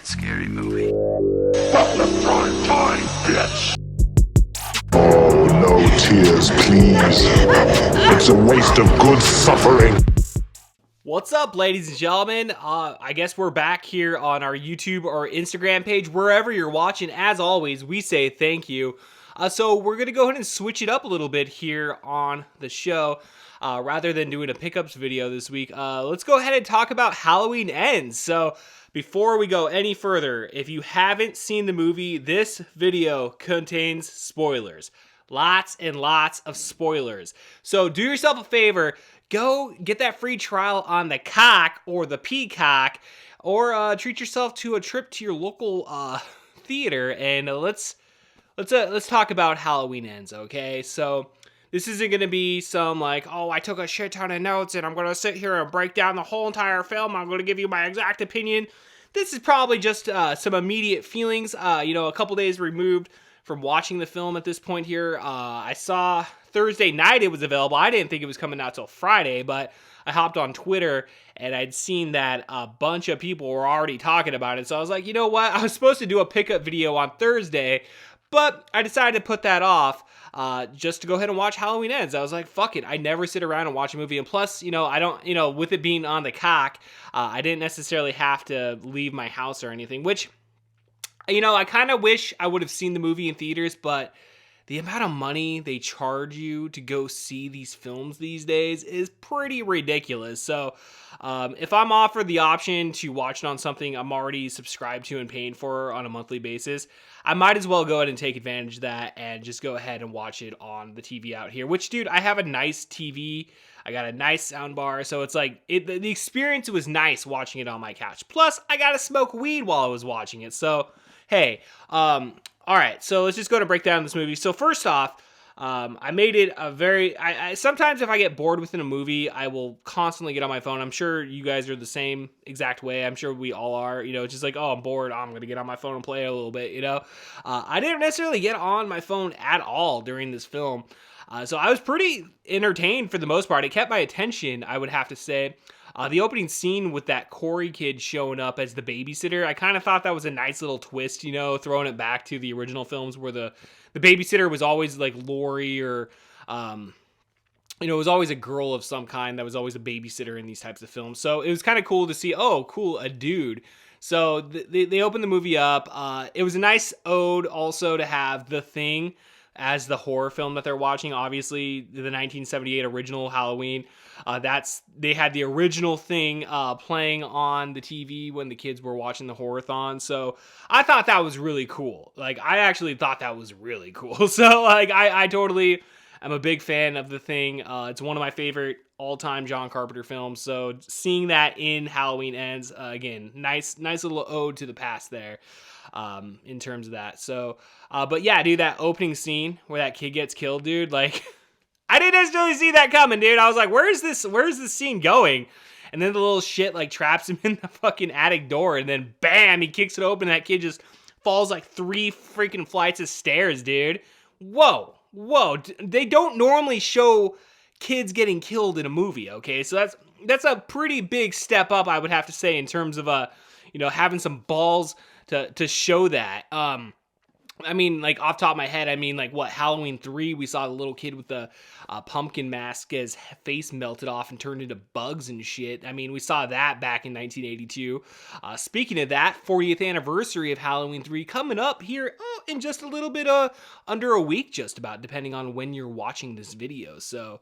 scary movie. Fuck the prime time, bitch! Oh, no tears, please. It's a waste of good suffering. What's up, ladies and gentlemen? I guess we're back here on our YouTube or Instagram page, wherever you're watching. As always, we say thank you. So we're going to go ahead and switch it up a little bit here on the show. Rather than doing a pickups video this week, let's go ahead and talk about Halloween Ends. So before we go any further, if you haven't seen the movie, this video contains spoilers. Lots and lots of spoilers. So do yourself a favor, go get that free trial on the Cock or the Peacock, or treat yourself to a trip to your local theater, and let's talk about Halloween Ends, okay? So this isn't going to be some like, oh, I took a shit ton of notes and I'm going to sit here and break down the whole entire film. I'm going to give you my exact opinion. This is probably just some immediate feelings, a couple days removed from watching the film at this point here. I saw Thursday night it was available. I didn't think it was coming out till Friday, but I hopped on Twitter and I'd seen that a bunch of people were already talking about it. So I was like, you know what? I was supposed to do a pickup video on Thursday, but I decided to put that off just to go ahead and watch Halloween Ends. I was like, fuck it. I never sit around and watch a movie. And plus, I don't, with it being on the Cock, I didn't necessarily have to leave my house or anything, which, I kind of wish I would have seen the movie in theaters, but the amount of money they charge you to go see these films these days is pretty ridiculous. So if I'm offered the option to watch it on something I'm already subscribed to and paying for on a monthly basis, I might as well go ahead and take advantage of that and just go ahead and watch it on the TV out here. Which, dude, I have a nice TV. I got a nice sound bar, so it's like the experience was nice watching it on my couch. Plus, I got to smoke weed while I was watching it. So, hey, all right, so let's just go to break down this movie. So first off, I made it a very... I sometimes if I get bored within a movie, I will constantly get on my phone. I'm sure you guys are the same exact way. I'm sure we all are. It's just like, oh, I'm bored. I'm going to get on my phone and play a little bit, I didn't necessarily get on my phone at all during this film. So I was pretty entertained for the most part. It kept my attention, I would have to say. The opening scene with that Corey kid showing up as the babysitter, I kind of thought that was a nice little twist, throwing it back to the original films where the babysitter was always like Lori or, it was always a girl of some kind that was always a babysitter in these types of films. So it was kind of cool to see, oh, cool, a dude. So they opened the movie up. It was a nice ode also to have The Thing as the horror film that they're watching. Obviously, the 1978 original Halloween. They had the original Thing playing on the TV when the kids were watching the horror-thon. So I thought that was really cool. Like, I actually thought that was really cool. So, like, I totally am a big fan of The Thing. It's one of my favorite all-time John Carpenter films. So seeing that in Halloween Ends, again, nice little ode to the past there. In terms of that. So, but yeah, dude, that opening scene where that kid gets killed, dude, like, I didn't necessarily see that coming, dude. I was like, where's this scene going? And then the little shit, like, traps him in the fucking attic door, and then, bam, he kicks it open, and that kid just falls, like, 3 freaking flights of stairs, dude. Whoa. They don't normally show kids getting killed in a movie, okay? So that's a pretty big step up, I would have to say, in terms of, having some balls to show that. I mean, like, off the top of my head, Halloween 3, we saw the little kid with the pumpkin mask, his face melted off and turned into bugs and shit. I mean, we saw that back in 1982. Speaking of that, 40th anniversary of Halloween 3 coming up here in just a little bit under a week, just about, depending on when you're watching this video. So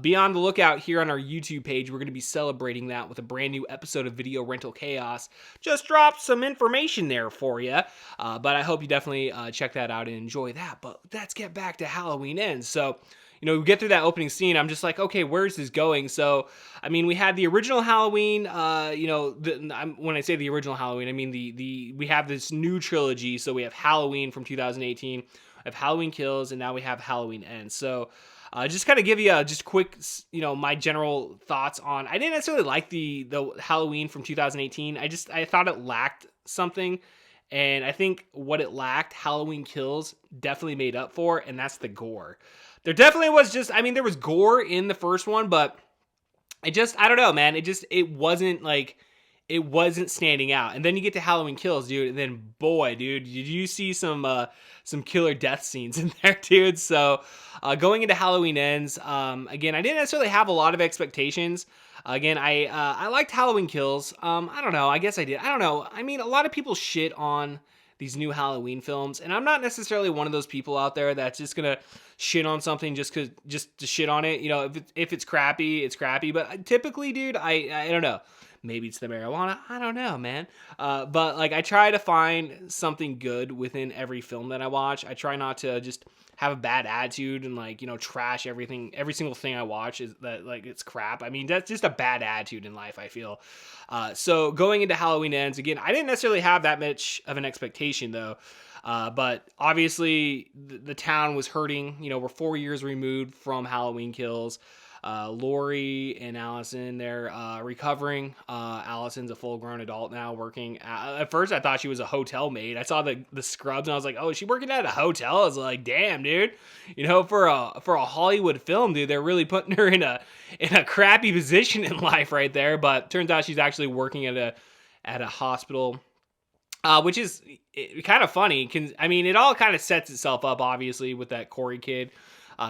be on the lookout here on our YouTube page. We're going to be celebrating that with a brand new episode of Video Rental Chaos. Just dropped some information there for you, but I hope you definitely check that out and enjoy that. But let's get back to Halloween Ends. So, we get through that opening scene. I'm just like, okay, where's this going? So, I mean, we had the original Halloween. When I say the original Halloween, I mean we have this new trilogy. So we have Halloween from 2018, we have Halloween Kills, and now we have Halloween Ends. So, just kind of give you just quick, my general thoughts on. I didn't necessarily like the Halloween from 2018. I thought it lacked something. And I think what it lacked, Halloween Kills definitely made up for, and that's the gore. There definitely was there was gore in the first one, but I don't know, man. It wasn't like it wasn't standing out. And then you get to Halloween Kills, dude, and then boy, dude, did you see some killer death scenes in there, dude? So going into Halloween Ends, again, I didn't necessarily have a lot of expectations. Again, I liked Halloween Kills. I don't know. I guess I did. I don't know. I mean, a lot of people shit on these new Halloween films, and I'm not necessarily one of those people out there that's just gonna shit on something just to shit on it. You know, if it's crappy, it's crappy. But typically, dude, I don't know. Maybe it's the marijuana. I don't know, man. But like, I try to find something good within every film that I watch. I try not to just have a bad attitude and like, you know, trash everything. Every single thing I watch is that like it's crap. I mean, that's just a bad attitude in life, I feel. So going into Halloween Ends, again, I didn't necessarily have that much of an expectation though. But obviously the town was hurting. You know, we're 4 years removed from Halloween Kills. Lori and Allison, they're recovering. Allison's a full-grown adult now, working. At first, I thought she was a hotel maid. I saw the scrubs, and I was like, "Oh, is she working at a hotel?" I was like, "Damn, dude!" You know, for a Hollywood film, dude, they're really putting her in a crappy position in life right there. But turns out she's actually working at a hospital. Which is kind of funny. I mean, it all kind of sets itself up, obviously, with that Corey kid.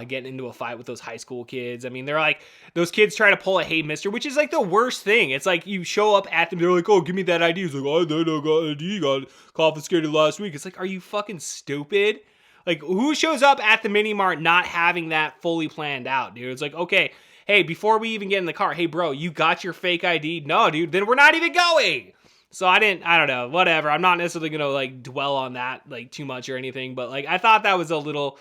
Getting into a fight with those high school kids. I mean, they're like, those kids try to pull a hey mister, which is like the worst thing. It's like you show up at them, they're like, oh, give me that ID. It's like, oh, I got ID, got confiscated last week. It's like, are you fucking stupid? Like, who shows up at the mini mart not having that fully planned out, dude? It's like, okay, hey, before we even get in the car, hey, bro, you got your fake ID? No, dude, then we're not even going. So I don't know, whatever. I'm not necessarily going to like dwell on that like too much or anything, but like, I thought that was a little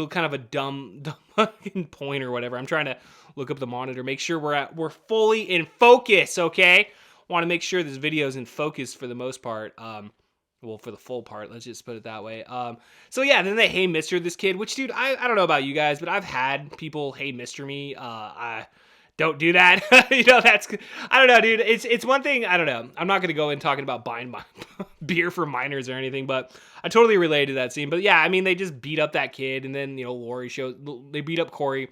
kind of a dumb fucking point or whatever. I'm trying to look up the monitor, make sure we're fully in focus, okay? Want to make sure this video is in focus for the most part. Well, for the full part, let's just put it that way. So yeah, then they hey mister this kid, which dude, I don't know about you guys, but I've had people hey mister me. I don't do that. You know, I don't know, dude. It's one thing. I don't know. I'm not going to go in talking about buying my beer for minors or anything, but I totally related to that scene. But yeah, I mean, they just beat up that kid, and then, you know, they beat up Corey,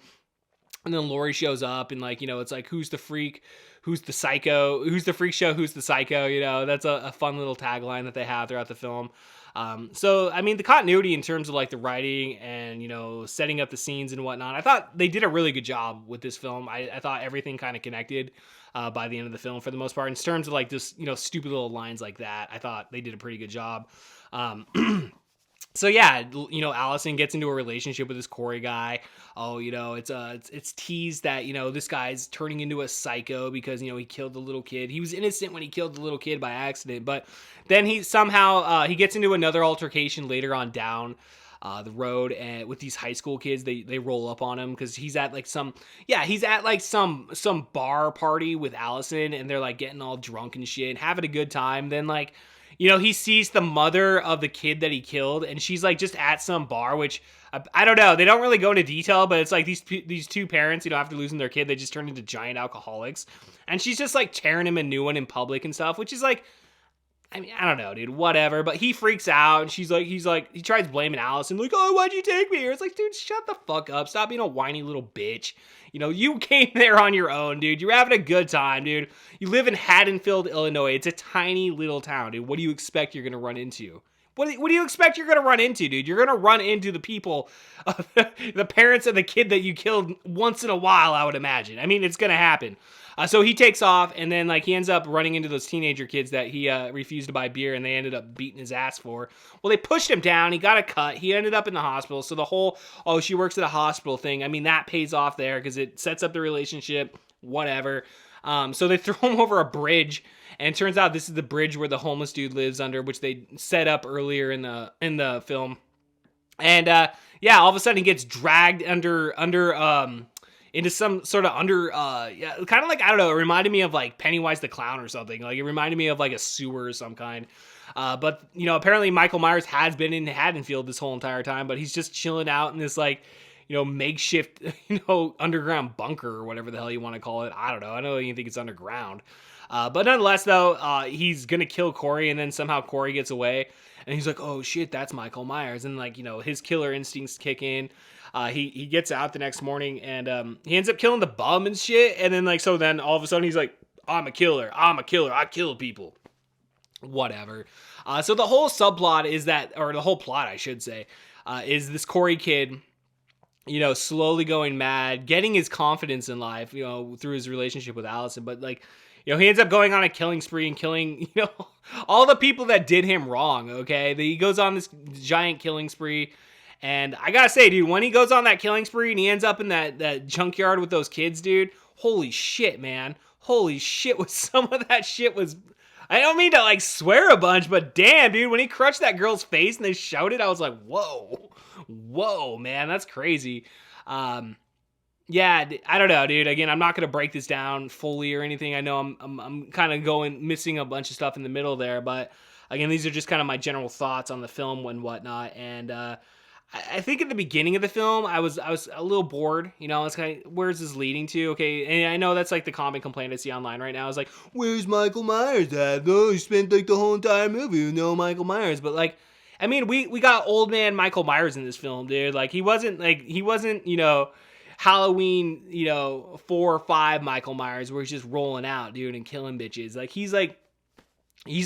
and then Lori shows up, and like, you know, it's like, who's the freak? Who's the psycho? Who's the freak show? Who's the psycho? You know, that's a fun little tagline that they have throughout the film. So, I mean, the continuity in terms of like the writing and, you know, setting up the scenes and whatnot, I thought they did a really good job with this film. I thought everything kind of connected by the end of the film for the most part. In terms of like this, you know, stupid little lines like that, I thought they did a pretty good job. So yeah, you know, Allison gets into a relationship with this Corey guy. Oh, you know, it's teased that, you know, this guy's turning into a psycho because, you know, he killed the little kid. He was innocent when he killed the little kid by accident, but then he somehow he gets into another altercation later on down the road, and with these high school kids, they roll up on him because he's at like some bar party with Allison, and they're like getting all drunk and shit, having a good time. Then like, you know, he sees the mother of the kid that he killed, and she's like just at some bar, which I don't know. They don't really go into detail, but it's like these two parents, you know, after losing their kid, they just turn into giant alcoholics, and she's just like tearing him a new one in public and stuff, which is like, I mean, I don't know, dude, whatever. But he freaks out, and he tries blaming Allison, like, oh, why'd you take me here? It's like, dude, shut the fuck up. Stop being a whiny little bitch. You know, you came there on your own, dude. You're having a good time, dude. You live in Haddonfield, Illinois. It's a tiny little town, dude. What do you expect you're going to run into? What do you expect you're going to run into, dude? You're going to run into the people, the parents of the kid that you killed once in a while, I would imagine. I mean, it's going to happen. So he takes off, and then like he ends up running into those teenager kids that he refused to buy beer, and they ended up beating his ass for. Well, they pushed him down. He got a cut. He ended up in the hospital. So the whole, oh, she works at a hospital thing, I mean, that pays off there because it sets up the relationship, whatever. So they throw him over a bridge, and it turns out this is the bridge where the homeless dude lives under, which they set up earlier in the film. And yeah, all of a sudden he gets dragged under into some sort of kind of like, I don't know, it reminded me of like Pennywise the Clown or something. Like it reminded me of like a sewer or some kind. But you know, apparently Michael Myers has been in Haddonfield this whole entire time, but he's just chilling out in this like, you know, makeshift, you know, underground bunker or whatever the hell you want to call it. I don't know. I don't even think it's underground. But nonetheless, though, he's going to kill Corey, and then somehow Corey gets away. And he's like, oh, shit, that's Michael Myers. And, like, you know, his killer instincts kick in. He gets out the next morning, and he ends up killing the bum and shit. And then, like, so then all of a sudden he's like, I'm a killer, I kill people. Whatever. So the whole subplot is that, or the whole plot, I should say, is this Corey kid, slowly going mad, getting his confidence in life, through his relationship with Allison. But like, he ends up going on a killing spree and killing, all the people that did him wrong. Okay. He goes on this giant killing spree. And I gotta say, dude, when he goes on that killing spree and he ends up in that junkyard with those kids, dude, holy shit, man. Holy shit, was some of that shit was... I don't mean to like swear a bunch, but damn, dude, when he crushed that girl's face and they shouted, I was like, whoa, man, that's crazy. Yeah, I don't know, dude. Again, I'm not gonna break this down fully or anything. I know I'm kind of missing a bunch of stuff in the middle there, but again, these are just kind of my general thoughts on the film and whatnot. And I think at the beginning of the film, I was a little bored. It's kind of, where's this leading to? Okay, and I know that's like the common complaint I see online right now. Is like, where's Michael Myers at? Oh, he spent like the whole entire movie with no Michael Myers. But like, I mean, we got old man Michael Myers in this film, dude. Like, he wasn't Halloween, 4 or 5 Michael Myers where he's just rolling out, dude, and killing bitches. Like, he's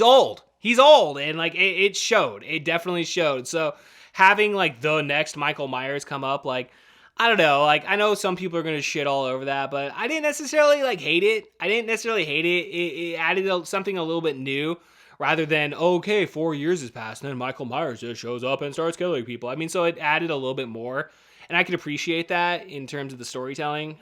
old. He's old, and like it showed. It definitely showed. So having like the next Michael Myers come up, like, I don't know, like, I know some people are gonna shit all over that, but I didn't necessarily like hate it. It added something a little bit new, rather than, okay, 4 years has passed and then Michael Myers just shows up and starts killing people. I mean, so it added a little bit more, and I could appreciate that in terms of the storytelling.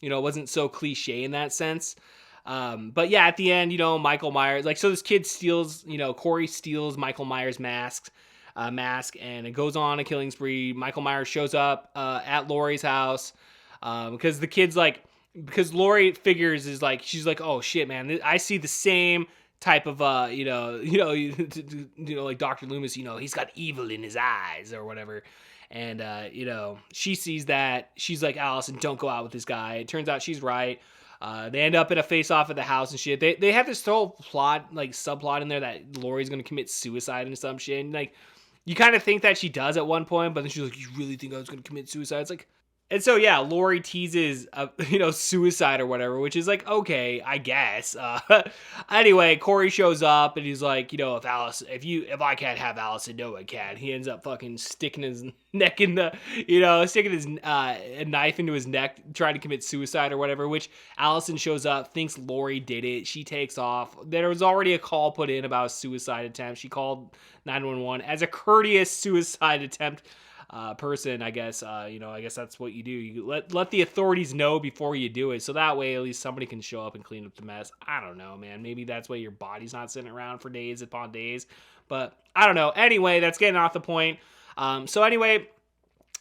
It wasn't so cliche in that sense. But yeah, at the end, Michael Myers, like, so this kid steals, Corey steals Michael Myers' mask, and it goes on a killing spree. Michael Myers shows up at Laurie's house because the kid's like, because Laurie figures she's like, oh shit, man, I see the same type of like Dr. Loomis, he's got evil in his eyes or whatever. And she sees that. She's like, Allison, don't go out with this guy. It turns out she's right. They end up in a face-off at the house and shit. They have this whole plot, like, subplot in there that Laurie's gonna commit suicide and some shit. And like, you kind of think that she does at one point, but then she's like, you really think I was gonna commit suicide? It's like, and so yeah, Laurie teases, suicide or whatever, which is like, okay, I guess. Anyway, Corey shows up and he's like, if I can't have Allison, no one can. He ends up fucking sticking his neck in the, sticking his a knife into his neck, trying to commit suicide or whatever. Which Allison shows up, thinks Laurie did it. She takes off. There was already a call put in about a suicide attempt. She called 911 as a courteous suicide attempt. Person, I guess, I guess that's what you do. You let the authorities know before you do it, so that way at least somebody can show up and clean up the mess. I don't know, man. Maybe that's why your body's not sitting around for days upon days, but I don't know. Anyway, that's getting off the point. So anyway,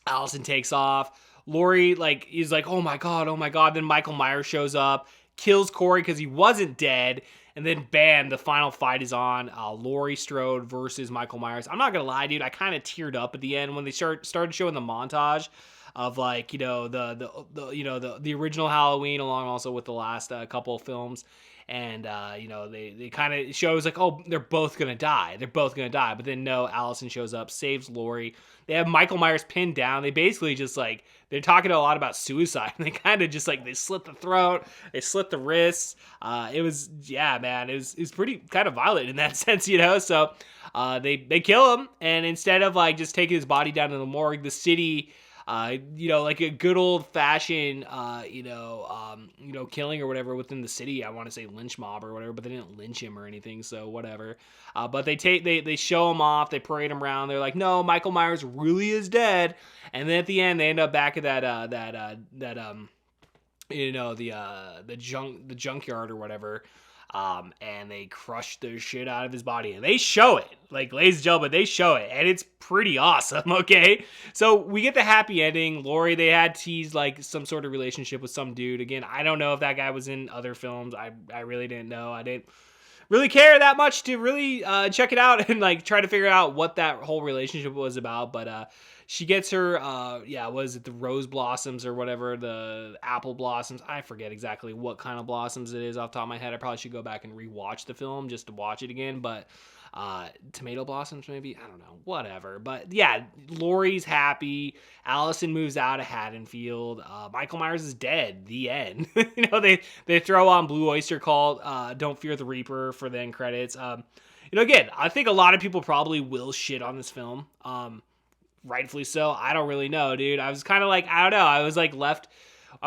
Allison takes off. Laurie, is like, oh my god. Then Michael Myers shows up, kills Corey because he wasn't dead. And then, bam, the final fight is on. Laurie Strode versus Michael Myers. I'm not going to lie, dude. I kind of teared up at the end when they started showing the montage of, like, the original Halloween, along also with the last couple of films. And, they kind of shows, like, oh, they're both going to die. But then, no, Allison shows up, saves Laurie. They have Michael Myers pinned down. They basically just, like, they're talking a lot about suicide. They kind of just, like, they slit the throat. They slit the wrists. It was, yeah, man. It was pretty kind of violent in that sense, So they kill him. And instead of, like, just taking his body down to the morgue, the city... like a good old fashioned, killing or whatever within the city. I want to say lynch mob or whatever, but they didn't lynch him or anything. So whatever. But they show him off. They parade him around. They're like, no, Michael Myers really is dead. And then at the end, they end up back at the junkyard or whatever. And they crush the shit out of his body, and they show it, like, ladies and gentlemen, they show it, and it's pretty awesome. Okay, so we get the happy ending. Laurie, they had teased like some sort of relationship with some dude. Again, I don't know if that guy was in other films. I really didn't know. I didn't really care that much to really check it out and like try to figure out what that whole relationship was about. But she gets her, was it the rose blossoms or whatever, the apple blossoms? I forget exactly what kind of blossoms it is off the top of my head. I probably should go back and rewatch the film just to watch it again, but tomato blossoms maybe, I don't know, whatever. But yeah, Laurie's happy. Allison moves out of Haddonfield. Michael Myers is dead. The end. They throw on Blue Oyster Cult, Don't Fear the Reaper for the end credits. Again, I think a lot of people probably will shit on this film. Rightfully so. I don't really know, dude. I was kind of like, I don't know. I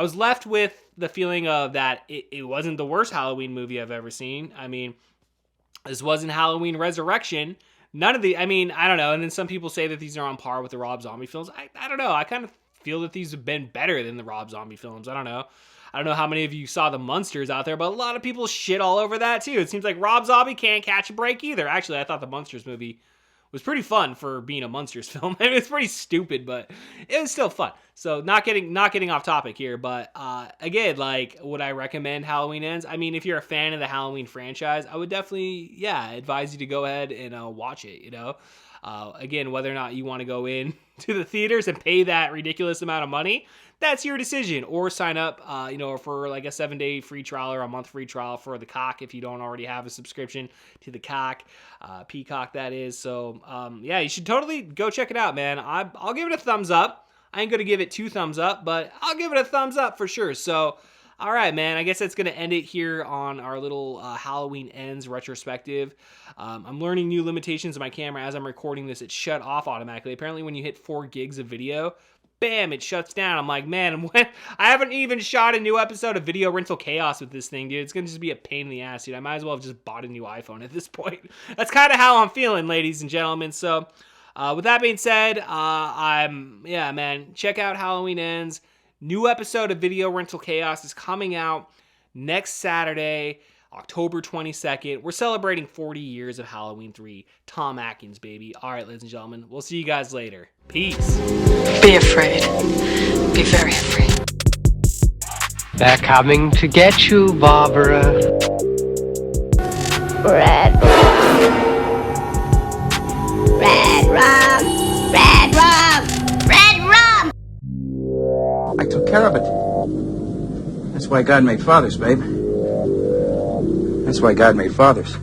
was left with the feeling of that it wasn't the worst Halloween movie I've ever seen. I mean, this wasn't Halloween Resurrection. None of I don't know. And then some people say that these are on par with the Rob Zombie films. I don't know. I kind of feel that these have been better than the Rob Zombie films. I don't know. I don't know how many of you saw the Munsters out there, but a lot of people shit all over that too. It seems like Rob Zombie can't catch a break either. Actually, I thought the Munsters movie was pretty fun for being a Munsters film. I mean, it's pretty stupid, but it was still fun. So not getting off topic here, but again, like, would I recommend Halloween Ends? I mean, if you're a fan of the Halloween franchise, I would definitely, advise you to go ahead and watch it, Again, whether or not you want to go in to the theaters and pay that ridiculous amount of money, that's your decision. Or sign up, for like a 7-day free trial or a month free trial for the Cock if you don't already have a subscription to the Cock, Peacock that is. So, you should totally go check it out, man. I'll give it a thumbs up. I ain't going to give it 2 thumbs up, but I'll give it a thumbs up for sure. So, all right, man. I guess that's going to end it here on our little Halloween Ends retrospective. I'm learning new limitations of my camera as I'm recording this. It shut off automatically. Apparently, when you hit 4 gigs of video, bam, it shuts down. I'm like, man, I haven't even shot a new episode of Video Rental Chaos with this thing, dude. It's going to just be a pain in the ass, dude. I might as well have just bought a new iPhone at this point. That's kind of how I'm feeling, ladies and gentlemen. So, with that being said, check out Halloween Ends. New episode of Video Rental Chaos is coming out next Saturday, October 22nd. We're celebrating 40 years of Halloween 3. Tom Atkins, baby. All right, ladies and gentlemen, we'll see you guys later. Peace. Be afraid. Be very afraid. They're coming to get you, Barbara. Red rum. Red rum. Red rum. Red rum. I took care of it. That's why God made fathers, babe. That's why God made fathers.